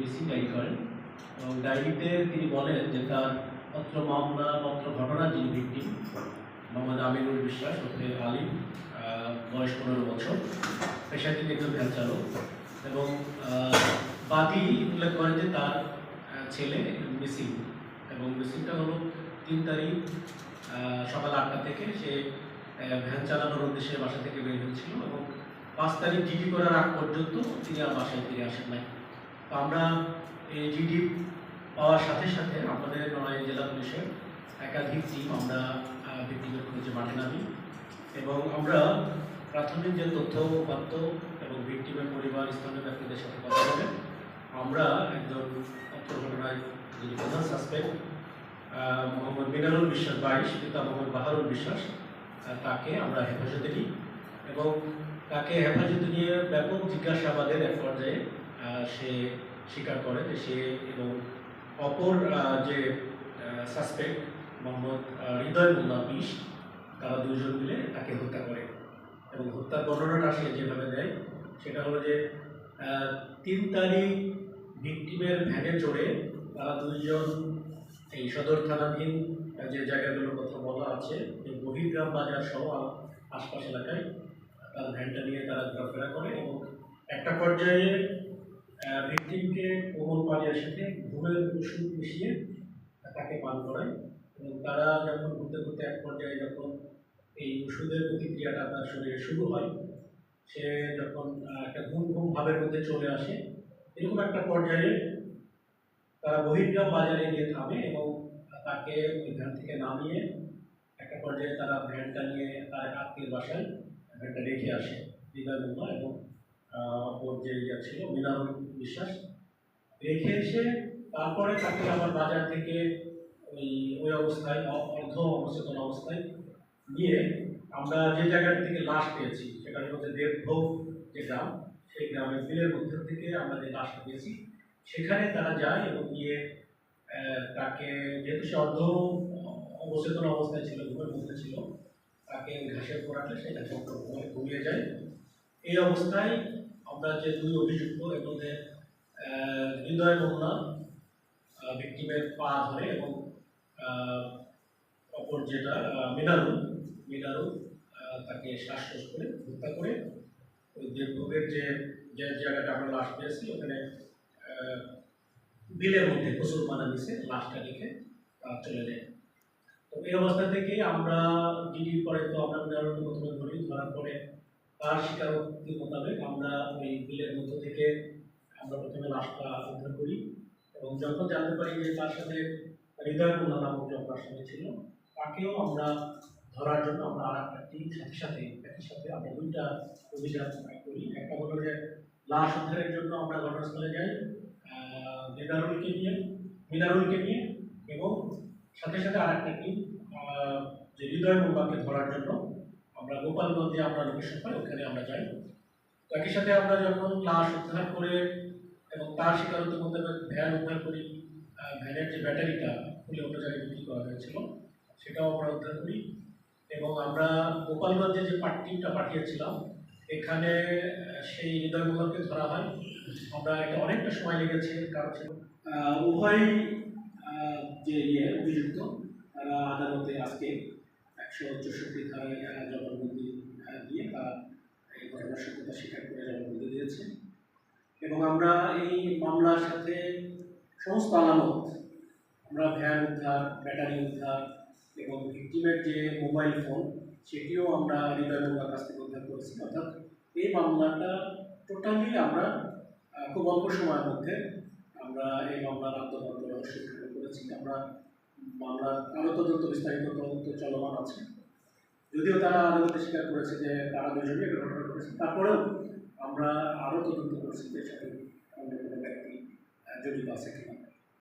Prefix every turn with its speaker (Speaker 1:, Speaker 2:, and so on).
Speaker 1: Missing diary করেন এবং ডায়েরিতে তিনি বলেন যে তার পত্র মামলা পত্র ঘটনার যিনি ভিকটিম মোহাম্মদ আমিনুল বিশ্বাস ওরফে আলিম, বয়স 15 বছর, পেশায় তিনি একজন ভ্যান চালক এবং বাদী উল্লেখ করেন যে তার ছেলে মিসিং এবং মিসিংটা হলো 3 তারিখ সকাল 8টা থেকে সে ভ্যান চালানোর উদ্দেশ্যে বাসা থেকে বের হয়েছিল এবং 5 তারিখ জিডি করার আগ পর্যন্ত তিনি আর বাসায় ফিরে আসেন নাই। তো আমরা এই জিডি পাওয়ার সাথে সাথে আমাদের নড়াইল জেলা পুলিশের একাধিক টিম আমরা ভিকটিমের খোঁজে মাঠে নামি এবং আমরা প্রাথমিক যে তথ্য উপাত্ত এবং ভিকটিমের পরিবার স্থানীয় ব্যক্তিদের সাথে কথা বলে আমরা একজন তথ্য ঘটনায় যিনি প্রধান সাসপেক্ট মোহাম্মদ মিনারুল বিশ্বাস 22, পিতা মোহাম্মদ বাহারুল বিশ্বাস, তাকে আমরা হেফাজতে নিই এবং তাকে হেফাজতে নিয়ে ব্যাপক জিজ্ঞাসাবাদের এক পর্যায়ে সে স্বীকার করে যে সে এবং অপর যে সাসপেক্ট মোহাম্মদ হৃদয় মোল্লা 20, তারা দুজন মিলে তাকে হত্যা করে এবং হত্যার বর্ণনাটা সে যেভাবে দেয় সেটা হলো যে 3 তারিখ ভিকটিমের ভ্যানে চড়ে তারা দুইজন এই সদর থানাধীন যে জায়গাগুলোর কথা বলা আছে যে বহির্গ্রাম বাজার সহ আশপাশ এলাকায় তার ভ্যানটা নিয়ে তারা ঘোরাফেরা করে এবং একটা পর্যায়ে ভিকটিমকে কোমল পানীয়ের সাথে ঘুমের ওষুধ মিশিয়ে তাকে পান করায় এবং তারা যখন ঘুরতে ঘুরতে এক পর্যায়ে যখন এই ওষুধের প্রতিক্রিয়াটা তার শরীরে শুরু হয়, সে যখন একটা ঘুম ঘুম ভাবের মধ্যে চলে আসে, এরকম একটা পর্যায়ে তারা বহির্গ্রাম বাজারে গিয়ে থামে এবং তাকে ওই ভ্যান থেকে নামিয়ে একটা পর্যায়ে তারা ভ্যানটা নিয়ে তার আত্মীয় বাসায় ভ্যানটা রেখে আসে হৃদয় মোল্লা এবং ওর যে ছিল মিনারুল বিশ্বাস। রেখে এসে তারপরে তাকে আবার বাজার থেকে ওই অবস্থায় অর্ধ অবচেতন অবস্থায় নিয়ে আমরা যে জায়গাটা থেকে লাশ পেয়েছি সেটা হচ্ছে দেবভোগ যে গ্রাম, সেই গ্রামের বিলের মধ্যে থেকে আমরা যে লাশটা পেয়েছি সেখানে তারা যায় এবং গিয়ে তাকে যেহেতু সে অর্ধ অবচেতন অবস্থায় ছিল, ঘুমের মধ্যে ছিল, তাকে ঘাসের পোড়াতে সেই ঘাসের ঘুমিয়ে যায়। এই অবস্থায় আমরা যে 2 অভিযুক্ত এর মধ্যে হৃদয় মোল্লা ভিকটিমের পা ধরে এবং অপর যেটা মিনারুল তাকে শ্বাসকোষ করে হত্যা করে ওই দেবভোগের যে জায়গাটা আমরা লাশ পেয়েছি ওখানে বিলের মধ্যে মুসলমানের নিচে লাশটা রেখে চলে যায়। তো এই অবস্থা থেকে আমরা জিডির পরে তো আমরা মিনারুলকে প্রথমে ধরি, ধরার পরে তার স্বীকারোক্তি মোতাবেক আমরা ওই বিলের মধ্য থেকে আমরা প্রথমে লাশটা উদ্ধার করি এবং যখন জানতে পারি যে তার সাথে হৃদয় মোল্লা নামক যে অপরাধ ছিল তাকেও আমরা ধরার জন্য আমরা আর একটা টিম একই সাথে আমরা 2টা অভিযান করি। একটা হলো যে লাশ উদ্ধারের জন্য আমরা ঘটনাস্থলে যাই মিনারুলকে নিয়ে এবং সাথে সাথে আর একটা টিম যে হৃদয় মোল্লাকে ধরার জন্য আমরা গোপালগঞ্জে আমরা লোকেশন পাই, ওখানে আমরা যাই। তো একই সাথে আমরা যখন লাশ উদ্ধার করে এবং তার স্বীকারোক্তি মোতাবেক ভ্যান উদ্ধার করি, ভ্যানের যে ব্যাটারিটা খুলে অন্য জায়গায় বিক্রি করা হয়েছিল সেটাও আমরা উদ্ধার করি এবং আমরা গোপালগঞ্জে যে টিমটা পাঠিয়েছিলাম এখানে সেই হৃদয় মোল্লাকে ধরা হয়। আমরা এটা অনেকটা সময় লেগেছে, কারণ উভয় যে অভিযুক্ত তারা আদালতে আজকে 164 ধারায় জবানবন্দি দিয়ে তারা এই ঘটনার সত্যতা স্বীকার করে জবানবন্দি দিয়েছে এবং আমরা এই মামলার সাথে সমস্ত আলামত, আমরা ভ্যান উদ্ধার, ব্যাটারি উদ্ধার এবং ভিকটিমের যে মোবাইল ফোন সেটিও আমরা হৃদয় মোল্লার কাছ থেকে উদ্ধার করেছি। অর্থাৎ এই মামলাটা টোটালি আমরা খুব অল্প সময়ের মধ্যে আমরা এই মামলার আত্মপক্ষ রহস্য করেছি। আমরা মামলার আরও তদন্ত বিস্তারিত তদন্ত চলমান আছে, যদিও তারা আদালতে স্বীকার করেছে যে তারা দুজনে ঘটনা করেছে, তারপরেও আমরা আরও তদন্ত করছি এর সাথে